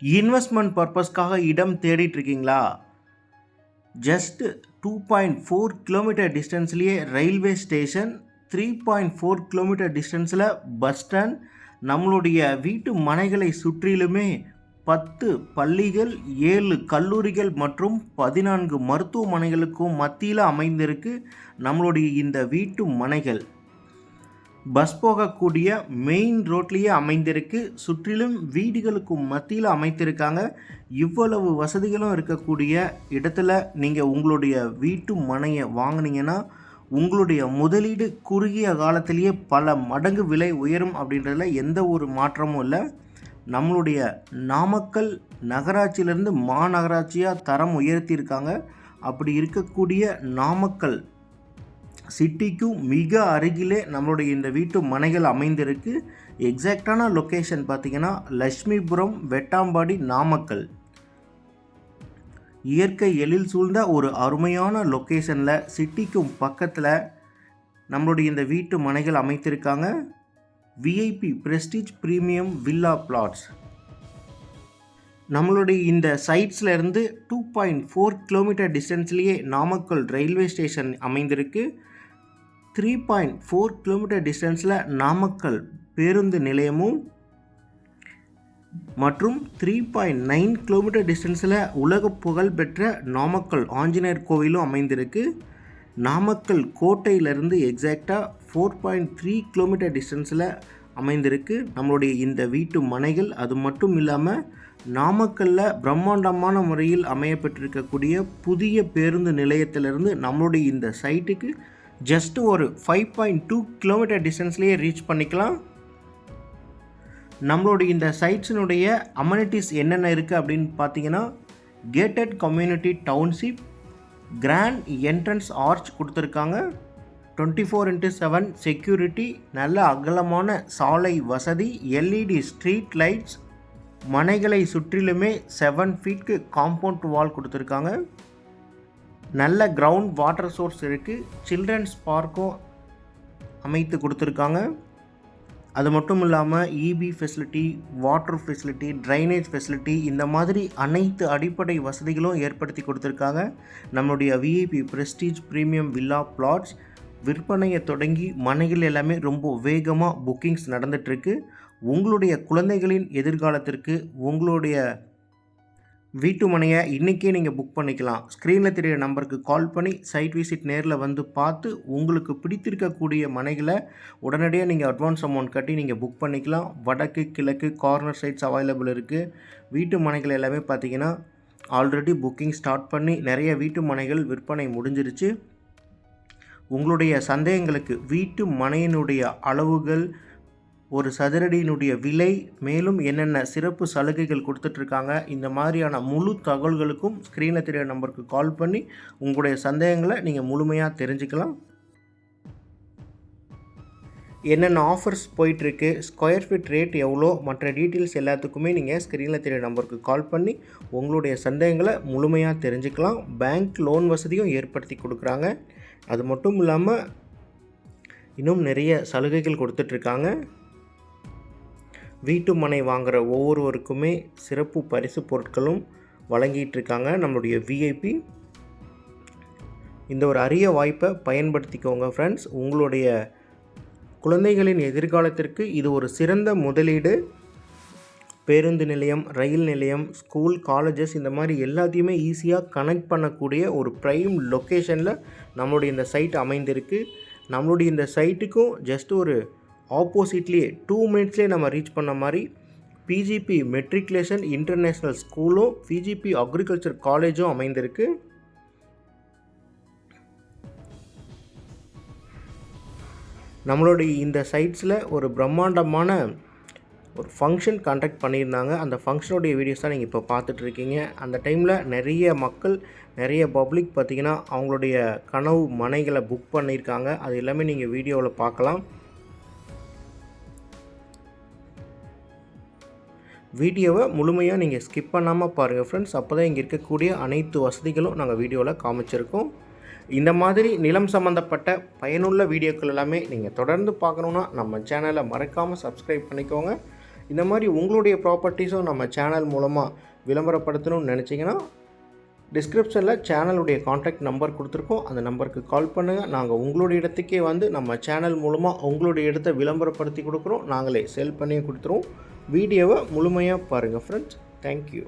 Investment பர்பஸ்க்காக இடம் தேடிட்டு இருக்கீங்களா? ஜஸ்ட் 2.4 கிலோமீட்டர் டிஸ்டன்ஸ்லேயே ரயில்வே ஸ்டேஷன், 3.4 கிலோமீட்டர் டிஸ்டன்ஸில் பஸ் ஸ்டாண்ட், நம்மளுடைய வீட்டு மனைகளை சுற்றிலுமே 10 பள்ளிகள், 7 கல்லூரிகள் மற்றும் 14 மருத்துவமனைகளுக்கும் மத்தியில் அமைந்திருக்கு நம்மளுடைய இந்த வீட்டு மனைகள். பஸ் போகக்கூடிய மெயின் ரோட்லேயே அமைந்திருக்கு. சுற்றிலும் வீடுகளுக்கும் மத்தியில் அமைத்திருக்காங்க. இவ்வளவு வசதிகளும் இருக்கக்கூடிய இடத்துல நீங்கள் உங்களுடைய வீட்டு மனையை வாங்கினீங்கன்னா உங்களுடைய முதலீடு குறுகிய காலத்திலேயே பல மடங்கு விலை உயரும் அப்படின்றதுல எந்த ஒரு மாற்றமும் இல்லை. நம்மளுடைய நாமக்கல் நகராட்சியிலேருந்து மாநகராட்சியாக தரம் உயர்த்தியிருக்காங்க. அப்படி இருக்கக்கூடிய நாமக்கல் சிட்டிக்கும் மிக அருகிலே நம்மளுடைய இந்த வீட்டு மனைகள் அமைந்திருக்கு. எக்ஸாக்டான லொக்கேஷன் பார்த்திங்கன்னா லட்சுமிபுரம், வெட்டாம்பாடி, நாமக்கல். இயற்கை எழில் சூழ்ந்த ஒரு அருமையான லொக்கேஷனில் சிட்டிக்கும் பக்கத்தில் நம்மளுடைய இந்த வீட்டு மனைகள் அமைத்திருக்காங்க. VIP prestige premium villa plots. நம்மளுடைய இந்த சைட்ஸில் இருந்து 2.4 கிலோமீட்டர் டிஸ்டன்ஸ்லேயே நாமக்கல் ரயில்வே ஸ்டேஷன் அமைந்திருக்கு. 3.4 கிலோமீட்டர் டிஸ்டன்ஸில் நாமக்கல் பேருந்து நிலையமும் மற்றும் 3.9 கிலோமீட்டர் டிஸ்டன்ஸில் உலக புகழ்பெற்ற நாமக்கல் ஆஞ்சநேயர் கோவிலும் அமைந்திருக்கு. நாமக்கல் கோட்டையிலிருந்து எக்ஸாக்டாக 4.3 கிலோமீட்டர் டிஸ்டன்ஸில் அமைந்திருக்கு நம்மளுடைய இந்த வீட்டு மனைகள். அது மட்டும் இல்லாமல் நாமக்கல்லில் பிரம்மாண்டமான முறையில் அமையப்பட்டிருக்கக்கூடிய புதிய பேருந்து நிலையத்திலிருந்து நம்மளுடைய இந்த சைட்டுக்கு ஜஸ்ட் ஒரு 5.2 கிலோமீட்டர் டிஸ்டன்ஸ்லேயே ரீச் பண்ணிக்கலாம். நம்மளுடைய இந்த சைட்ஸினுடைய அமெனிட்டிஸ் என்னென்ன இருக்குது அப்படின்னு பார்த்தீங்கன்னா, gated community township, grand entrance arch கொடுத்துருக்காங்க, 24x7 செக்யூரிட்டி, நல்ல அகலமான சாலை வசதி, எல்இடி ஸ்ட்ரீட் லைட்ஸ், மனைகளை சுற்றிலுமே 7 ஃபீட்க்கு காம்பவுண்ட் வால் கொடுத்துருக்காங்க. நல்ல கிரவுண்ட் வாட்டர் சோர்ஸ் இருக்குது. சில்ட்ரன்ஸ் பார்க்கும் அமைத்து கொடுத்துருக்காங்க. அது மட்டும் இல்லாமல் EB facility, water facility, drainage facility, இந்த மாதிரி அனைத்து அடிப்படை வசதிகளும் ஏற்படுத்தி கொடுத்துருக்காங்க. நம்மளுடைய VIP prestige premium villa plots விற்பனையை தொடங்கி மனைகள் எல்லாமே ரொம்ப வேகமாக புக்கிங்ஸ் நடந்துகிட்ருக்கு. உங்களுடைய குழந்தைகளின் எதிர்காலத்திற்கு உங்களுடைய வீட்டு மனையை இன்றைக்கே நீங்கள் புக் பண்ணிக்கலாம். ஸ்க்ரீனில் தெரிகிற நம்பருக்கு கால் பண்ணி சைட் விசிட் நேரில் வந்து பார்த்து உங்களுக்கு பிடித்திருக்கக்கூடிய மனைகளை உடனடியாக நீங்கள் அட்வான்ஸ் அமௌண்ட் கட்டி நீங்கள் புக் பண்ணிக்கலாம். வடக்கு, கிழக்கு, கார்னர் சைட்ஸ் அவைலபிள் இருக்குது. வீட்டு மனைகள் எல்லாமே பார்த்திங்கன்னா ஆல்ரெடி புக்கிங் ஸ்டார்ட் பண்ணி நிறைய வீட்டு மனைகள் விற்பனை முடிஞ்சிருச்சு. உங்களுடைய சந்தேகங்களுக்கு வீட்டு மனையினுடைய அளவுகள், ஒரு சதுரடியினுடைய விலை, மேலும் என்னென்ன சிறப்பு சலுகைகள் கொடுத்துட்ருக்காங்க, இந்த மாதிரியான முழு தகவல்களுக்கும் ஸ்க்ரீனில் தெரிகிற நம்பருக்கு கால் பண்ணி உங்களுடைய சந்தேகங்களை நீங்கள் முழுமையாக தெரிஞ்சுக்கலாம். என்னென்ன ஆஃபர்ஸ் போயிட்டுருக்கு, ஸ்கொயர் ஃபீட் ரேட் எவ்வளோ, மற்ற டீட்டெயில்ஸ் எல்லாத்துக்குமே நீங்கள் ஸ்க்ரீனில் தெரிகிற நம்பருக்கு கால் பண்ணி உங்களுடைய சந்தேகங்களை முழுமையாக தெரிஞ்சுக்கலாம். பேங்க் லோன் வசதியும் ஏற்படுத்தி கொடுக்குறாங்க. அது மட்டும் இல்லாமல் இன்னும் நிறைய சலுகைகள் கொடுத்துட்ருக்காங்க. வீட்டு மனை வாங்குகிற ஒவ்வொருவருக்குமே சிறப்பு பரிசு பொருட்களும் வழங்கிட்டுருக்காங்க நம்மளுடைய விஐபி. இந்த ஒரு அரிய வாய்ப்பை பயன்படுத்திக்கோங்க ஃப்ரெண்ட்ஸ். உங்களுடைய குழந்தைகளின் எதிர்காலத்திற்கு இது ஒரு சிறந்த முதலீடு. பேருந்து நிலையம், ரயில் நிலையம், ஸ்கூல், காலேஜஸ், இந்த மாதிரி எல்லாத்தையுமே ஈஸியாக கனெக்ட் பண்ணக்கூடிய ஒரு ப்ரைம் லொக்கேஷனில் நம்மளுடைய இந்த சைட் அமைந்திருக்கு. நம்மளுடைய இந்த சைட்டுக்கும் ஜஸ்ட் ஒரு ஆப்போசிட்லேயே 2 மினிட்ஸ்லேயே நம்ம ரீச் பண்ண மாதிரி பிஜிபி மெட்ரிகுலேஷன் இன்டர்நேஷ்னல் ஸ்கூலும் பிஜிபி அக்ரிகல்ச்சர் காலேஜும் அமைந்திருக்கு. நம்மளுடைய இந்த சைட்ஸில் ஒரு பிரம்மாண்டமான ஒரு ஃபங்க்ஷன் கண்டக்ட் பண்ணியிருந்தாங்க. அந்த ஃபங்க்ஷனுடைய வீடியோஸ் தான் நீங்கள் இப்போ பார்த்துட்ருக்கீங்க. அந்த டைமில் நிறைய மக்கள், நிறைய பப்ளிக் பார்த்திங்கன்னா அவங்களுடைய கனவு மனைகளை புக் பண்ணியிருக்காங்க. அது எல்லாமே நீங்கள் வீடியோவில் பார்க்கலாம். வீடியோவை முழுமையாக நீங்கள் ஸ்கிப் பண்ணாமல் பாருங்கள் ஃப்ரெண்ட்ஸ். அப்போ தான் இங்கே இருக்கக்கூடிய அனைத்து வசதிகளும் நாங்கள் வீடியோவில் காமிச்சிருக்கோம். இந்த மாதிரி நிலம் சம்மந்தப்பட்ட பயனுள்ள வீடியோக்கள் எல்லாமே நீங்கள் தொடர்ந்து பார்க்கணுன்னா நம்ம சேனலை மறக்காமல் சப்ஸ்கிரைப் பண்ணிக்கோங்க. இந்த மாதிரி உங்களுடைய ப்ராப்பர்ட்டிஸும் நம்ம சேனல் மூலமாக விளம்பரப்படுத்தணும்னு நினச்சிங்கன்னா டிஸ்கிரிப்ஷனில் சேனலுடைய காண்டாக்ட் நம்பர் கொடுத்துருக்கோம். அந்த நம்பருக்கு கால் பண்ணுங்கள். நாங்கள் உங்களுடைய இடத்துக்கே வந்து நம்ம சேனல் மூலமாக உங்களுடைய இடத்த விளம்பரப்படுத்தி கொடுக்குறோம். நாங்களே செல் பண்ணி கொடுத்துருவோம். வீடியோவை முழுமையாக பாருங்கள் ஃப்ரெண்ட்ஸ். தேங்க்யூ.